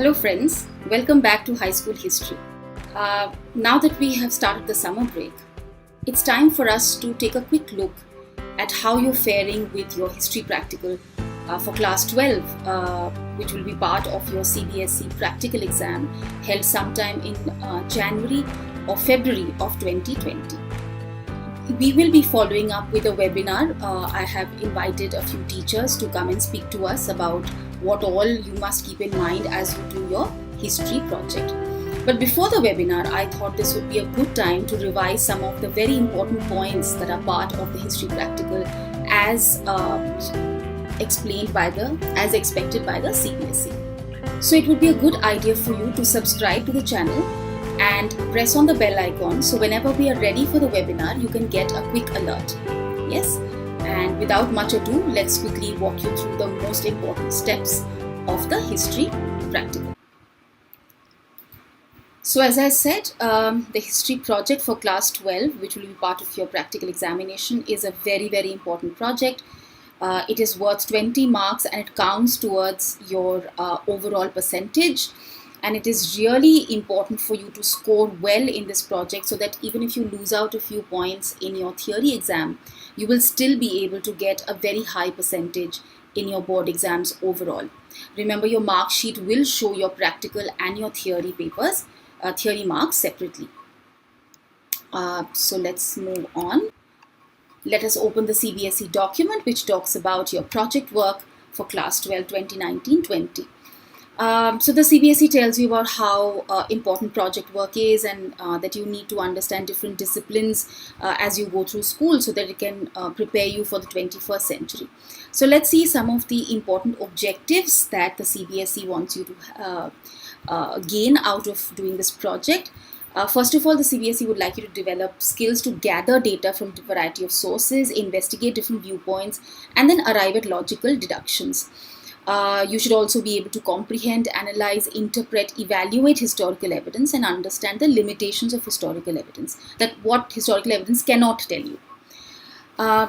Hello friends, welcome back to High School History. Now that we have started the summer break, it's time for us to take a quick look at how you're faring with your history practical for class 12, which will be part of your CBSE practical exam held sometime in January or February of 2020. We will be following up with a webinar. I have invited a few teachers to come and speak to us about what all you must keep in mind as you do your history project. But before the webinar, I thought this would be a good time to revise some of the very important points that are part of the history practical as expected by the CBSE. So it would be a good idea for you to subscribe to the channel and press on the bell icon so whenever we are ready for the webinar, you can get a quick alert. Yes? And without much ado, let's quickly walk you through the most important steps of the history practical. So as I said, the history project for class 12, which will be part of your practical examination, is a very, very important project. It is worth 20 marks and it counts towards your overall percentage. And it is really important for you to score well in this project so that even if you lose out a few points in your theory exam, you will still be able to get a very high percentage in your board exams overall. Remember, your mark sheet will show your practical and your theory papers, theory marks separately. So let's move on. Let us open the CBSE document which talks about your project work for class 12 2019-20. So the CBSE tells you about how important project work is and that you need to understand different disciplines as you go through school so that it can prepare you for the 21st century. So let's see some of the important objectives that the CBSE wants you to gain out of doing this project. First of all, the CBSE would like you to develop skills to gather data from a variety of sources, investigate different viewpoints, and then arrive at logical deductions. You should also be able to comprehend, analyze, interpret, evaluate historical evidence and understand the limitations of historical evidence, that what historical evidence cannot tell you.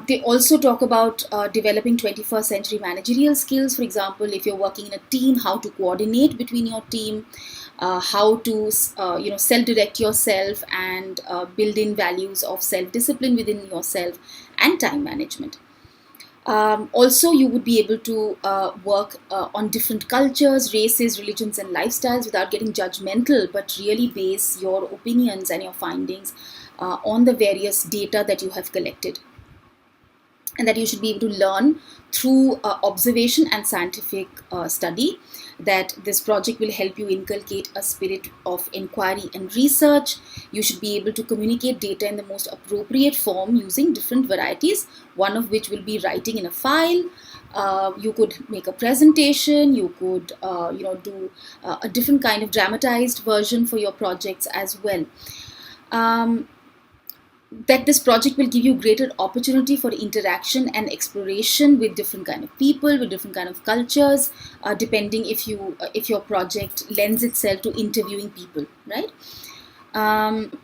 They also talk about developing 21st century managerial skills. For example, if you're working in a team, how to coordinate between your team, how to self-direct yourself and build in values of self-discipline within yourself and time management. Also, you would be able to work on different cultures, races, religions, and lifestyles without getting judgmental, but really base your opinions and your findings on the various data that you have collected. And that you should be able to learn through observation and scientific study, that this project will help you inculcate a spirit of inquiry and research. You should be able to communicate data in the most appropriate form using different varieties, one of which will be writing in a file. You could make a presentation, you could do a different kind of dramatized version for your projects as well. That this project will give you greater opportunity for interaction and exploration with different kind of people, with different kind of cultures, depending if your project lends itself to interviewing people, right?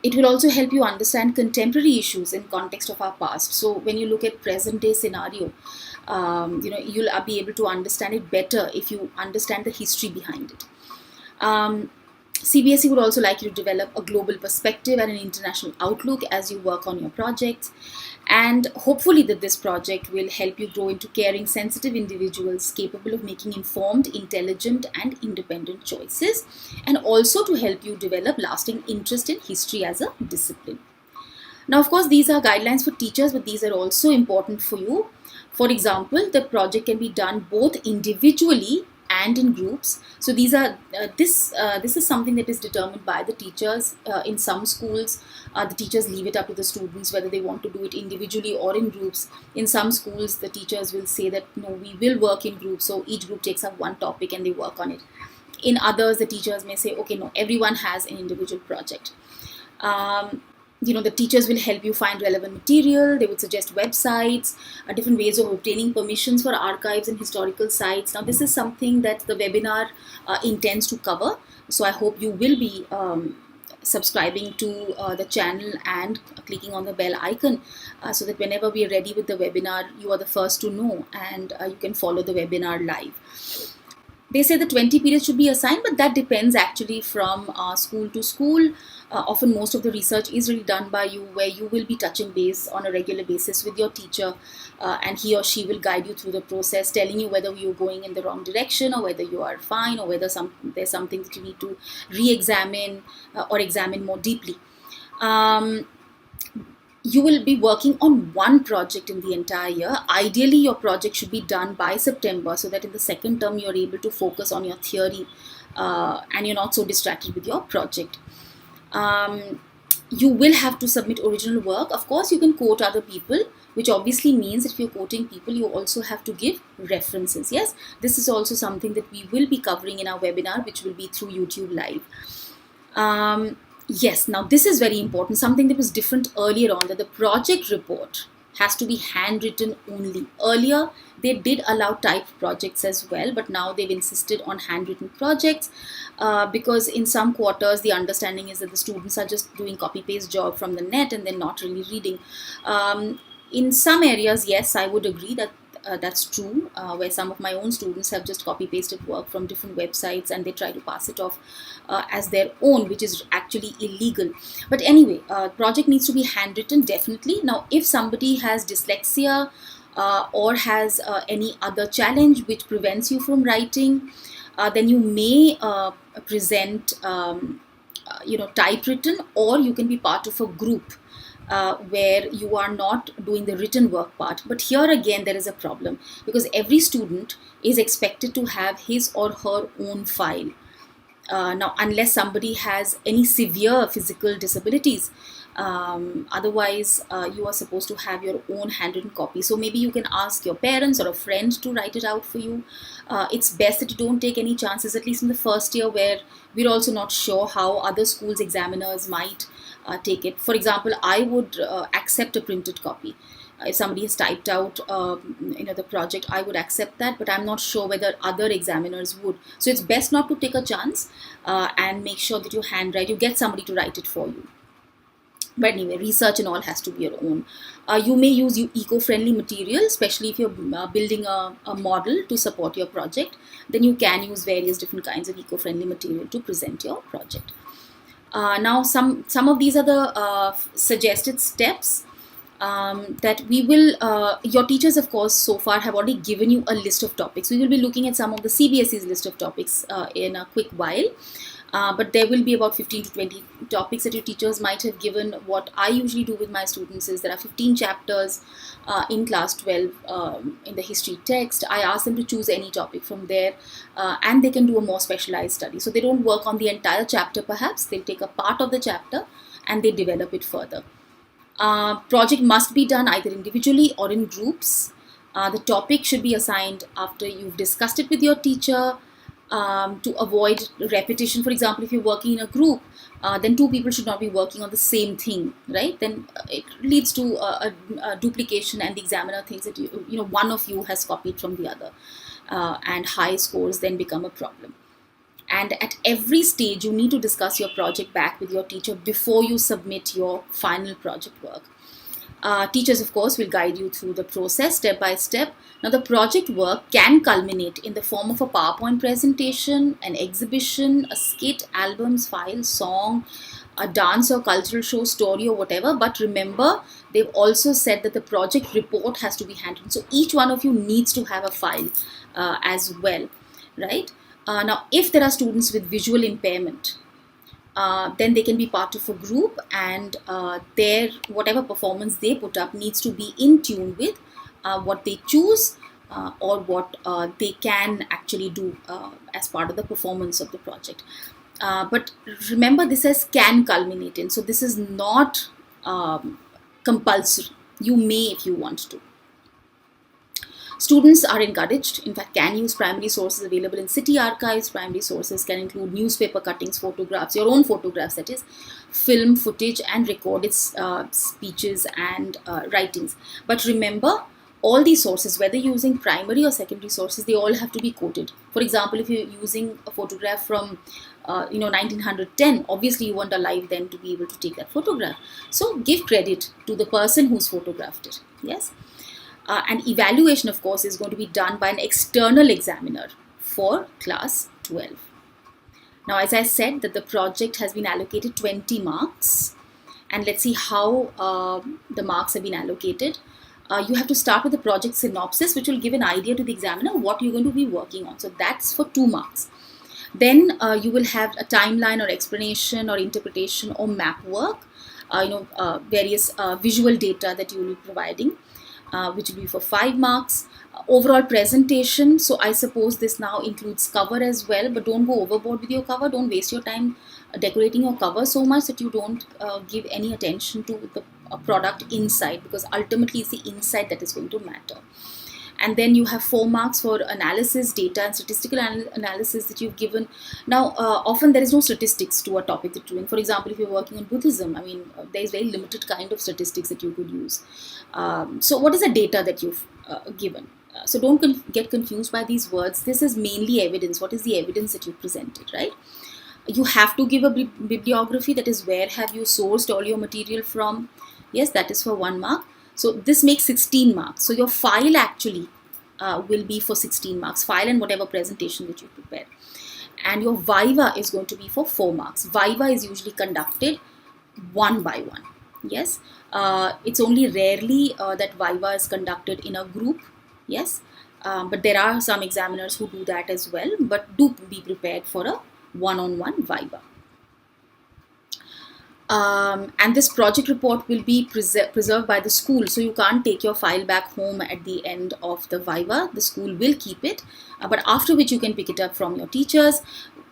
It will also help you understand contemporary issues in context of our past. So when you look at present day scenario, you'll be able to understand it better if you understand the history behind it. CBSE would also like you to develop a global perspective and an international outlook as you work on your projects. And hopefully that this project will help you grow into caring, sensitive individuals capable of making informed, intelligent, and independent choices, and also to help you develop lasting interest in history as a discipline. Now, of course, these are guidelines for teachers, but these are also important for you. For example, the project can be done both individually and in groups. So these are this is something that is determined by the teachers. In some schools, the teachers leave it up to the students whether they want to do it individually or in groups. In some schools, the teachers will say that no, we will work in groups, so each group takes up one topic and they work on it. In others, the teachers may say, okay, no, everyone has an individual project. The teachers will help you find relevant material. They would suggest websites, different ways of obtaining permissions for archives and historical sites. Now, this is something that the webinar intends to cover. So I hope you will be subscribing to the channel and clicking on the bell icon so that whenever we are ready with the webinar, you are the first to know and you can follow the webinar live. They say the 20 periods should be assigned, but that depends actually from school to school. Often most of the research is really done by you, where you will be touching base on a regular basis with your teacher, and he or she will guide you through the process, telling you whether you're going in the wrong direction or whether you are fine, or whether there's something that you need to re-examine or examine more deeply. You will be working on one project in the entire year. Ideally, your project should be done by September, so that in the second term you're able to focus on your theory, and you're not so distracted with your project. You will have to submit original work. Of course, you can quote other people, which obviously means that if you're quoting people, you also have to give references. Yes, this is also something that we will be covering in our webinar, which will be through YouTube Live. Yes, now this is very important, something that was different earlier on, that the project report has to be handwritten only. Earlier, they did allow typed projects as well, but now they've insisted on handwritten projects, because in some quarters, the understanding is that the students are just doing copy-paste job from the net and they're not really reading. In some areas, yes, I would agree that that's true, where some of my own students have just copy-pasted work from different websites and they try to pass it off as their own, which is actually illegal. But anyway, project needs to be handwritten, definitely. Now, if somebody has dyslexia or has any other challenge which prevents you from writing, then you may present typewritten, or you can be part of a group where you are not doing the written work part. But here again, there is a problem, because every student is expected to have his or her own file. Now, unless somebody has any severe physical disabilities, otherwise you are supposed to have your own handwritten copy. So maybe you can ask your parents or a friend to write it out for you. It's best that you don't take any chances, at least in the first year, where we're also not sure how other schools' examiners might take it. For example, I would accept a printed copy. If somebody has typed out the project, I would accept that, but I'm not sure whether other examiners would. So it's best not to take a chance, and make sure that you get somebody to write it for you. But anyway, research and all has to be your own. You may use eco-friendly material, especially if you're building a model to support your project. Then you can use various different kinds of eco-friendly material to present your project. Now, some of these are the suggested steps that we will, your teachers, of course, so far have already given you a list of topics. We will be looking at some of the CBSE's list of topics in a quick while. But there will be about 15 to 20 topics that your teachers might have given. What I usually do with my students is there are 15 chapters in class 12 in the history text. I ask them to choose any topic from there, and they can do a more specialized study. So they don't work on the entire chapter perhaps. They'll take a part of the chapter and they develop it further. Project must be done either individually or in groups. The topic should be assigned after you've discussed it with your teacher, to avoid repetition. For example, if you're working in a group, then two people should not be working on the same thing, right? Then it leads to a duplication, and the examiner thinks that one of you has copied from the other, and high scores then become a problem. And at every stage, you need to discuss your project back with your teacher before you submit your final project work. Teachers, of course, will guide you through the process step by step. Now, the project work can culminate in the form of a PowerPoint presentation, an exhibition, a skit, albums, file, song, a dance or cultural show, story, or whatever. But remember, they've also said that the project report has to be handwritten. So each one of you needs to have a file as well, right? Now, if there are students with visual impairment, then they can be part of a group, and their whatever performance they put up needs to be in tune with what they choose, or what they can actually do as part of the performance of the project. But remember, this says can culminate in, so this is not compulsory. You may if you want to. Students are encouraged, in fact, can use primary sources available in city archives. Primary sources can include newspaper cuttings, photographs, your own photographs, that is, film footage, and recorded speeches and writings. But remember, all these sources, whether using primary or secondary sources, they all have to be quoted. For example, if you're using a photograph from 1910, obviously you weren't alive then to be able to take that photograph. So give credit to the person who's photographed it. Yes. And evaluation, of course, is going to be done by an external examiner for class 12. Now, as I said, that the project has been allocated 20 marks, and let's see how the marks have been allocated. You have to start with the project synopsis, which will give an idea to the examiner what you're going to be working on. So that's for 2 marks. Then you will have a timeline or explanation or interpretation or map work, various visual data that you will be providing, which will be for 5 marks. Overall presentation, so I suppose this now includes cover as well, but don't go overboard with your cover. Don't waste your time decorating your cover so much that you don't give any attention to the product inside, because ultimately it's the inside that is going to matter. And then you have 4 marks for analysis, data and statistical analysis that you've given. Now, often there is no statistics to a topic that you're doing. For example, if you're working on Buddhism, I mean, there is very limited kind of statistics that you could use. So what is the data that you've given? So don't get confused by these words. This is mainly evidence. What is the evidence that you presented, right? You have to give a bibliography, that is where have you sourced all your material from. Yes, that is for 1 mark. So this makes 16 marks. So your file actually will be for 16 marks, file and whatever presentation that you prepare. And your Viva is going to be for 4 marks. Viva is usually conducted one by one. Yes, it's only rarely that Viva is conducted in a group. Yes, but there are some examiners who do that as well, but do be prepared for a one-on-one Viva. And this project report will be preserved by the school, so you can't take your file back home at the end of the Viva. The school will keep it, but after which you can pick it up from your teachers,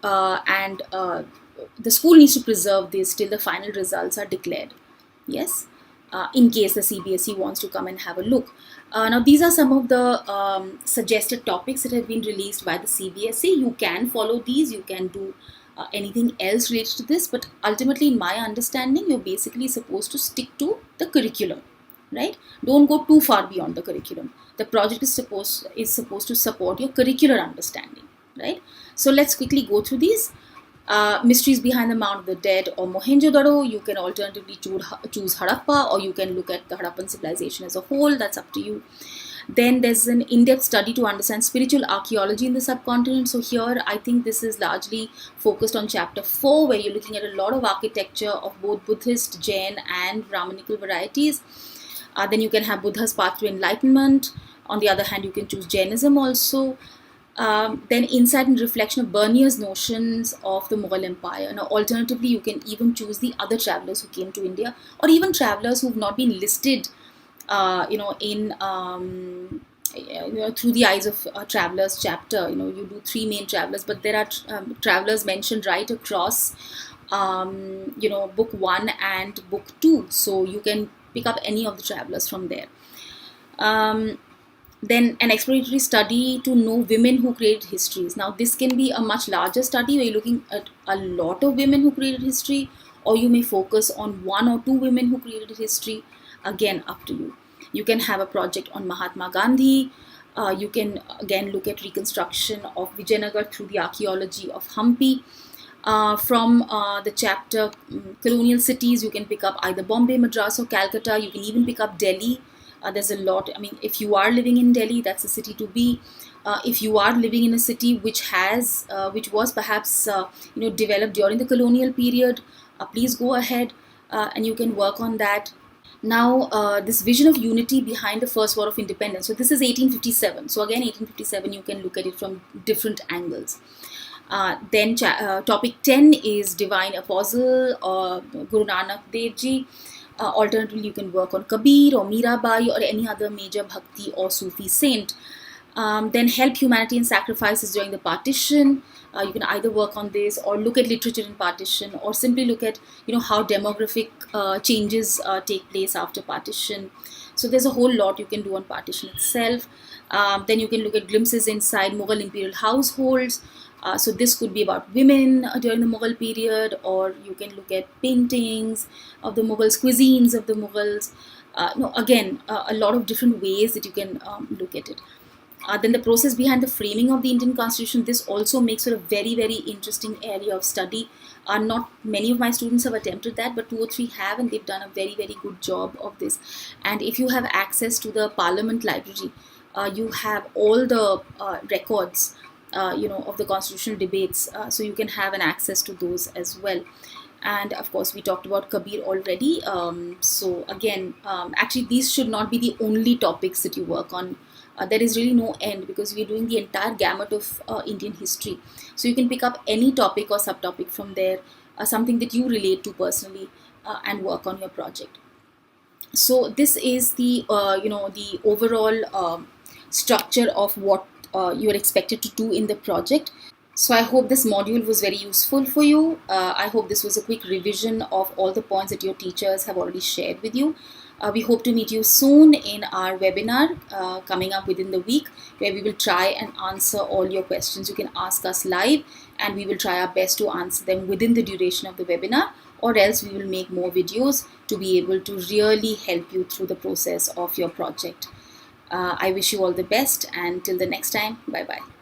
and the school needs to preserve this till the final results are declared. Yes, in case the CBSE wants to come and have a look. Now, these are some of the suggested topics that have been released by the CBSE. You can follow these, you can do anything else related to this, but ultimately, in my understanding, you're basically supposed to stick to the curriculum, right? Don't go too far beyond the curriculum. The project is supposed to support your curricular understanding, right? So let's quickly go through these. Mysteries behind the Mound of the Dead or Mohenjo-daro. You can alternatively choose Harappa, or you can look at the Harappan civilization as a whole. That's up to you. Then there's an in-depth study to understand spiritual archaeology in the subcontinent. So here, I think this is largely focused on chapter 4, where you're looking at a lot of architecture of both Buddhist, Jain and Brahminical varieties. Then you can have Buddha's path to enlightenment. On the other hand, you can choose Jainism also. Then insight and reflection of Bernier's notions of the Mughal Empire. Now, alternatively, you can even choose the other travelers who came to India, or even travelers who've not been listed through the eyes of a travelers chapter. You do 3 main travelers, but there are travelers mentioned right across, book 1 and book 2. So you can pick up any of the travelers from there. Then an exploratory study to know women who created histories. Now, this can be a much larger study where you're looking at a lot of women who created history, or you may focus on 1 or 2 women who created history. Again, up to you. You can have a project on Mahatma Gandhi. You can again look at reconstruction of Vijayanagar through the archaeology of Hampi. From the chapter colonial cities, you can pick up either Bombay, Madras or Calcutta. You can even pick up Delhi. There's a lot. I mean, if you are living in Delhi, that's a city to be. If you are living in a city which was perhaps developed during the colonial period, please go ahead and you can work on that. Now, this vision of unity behind the First War of Independence. So this is 1857. So again, 1857, you can look at it from different angles. Then topic 10 is Divine Apostle or Guru Nanak Dev Ji. Alternatively, you can work on Kabir or Mirabai or any other major Bhakti or Sufi saint. Then help humanity in sacrifices during the partition. You can either work on this or look at literature in partition, or simply look at how demographic changes take place after partition. So there's a whole lot you can do on partition itself. Then you can look at glimpses inside Mughal imperial households. So this could be about women during the Mughal period, or you can look at paintings of the Mughals, cuisines of the Mughals. Again, a lot of different ways that you can look at it. Then the process behind the framing of the Indian Constitution, this also makes it a very, very interesting area of study. Not many of my students have attempted that, but 2 or 3 have, and they've done a very, very good job of this. And if you have access to the Parliament Library, you have all the records of the constitutional debates, so you can have an access to those as well. And of course, we talked about Kabir already. So again, actually, these should not be the only topics that you work on. There is really no end, because we're doing the entire gamut of Indian history. So you can pick up any topic or subtopic from there, something that you relate to personally, and work on your project. So this is the the overall structure of what you are expected to do in the project. So I hope this module was very useful for you. I hope this was a quick revision of all the points that your teachers have already shared with you. We hope to meet you soon in our webinar coming up within the week, where we will try and answer all your questions. You can ask us live, and we will try our best to answer them within the duration of the webinar, or else we will make more videos to be able to really help you through the process of your project. I wish you all the best, and till the next time, bye bye.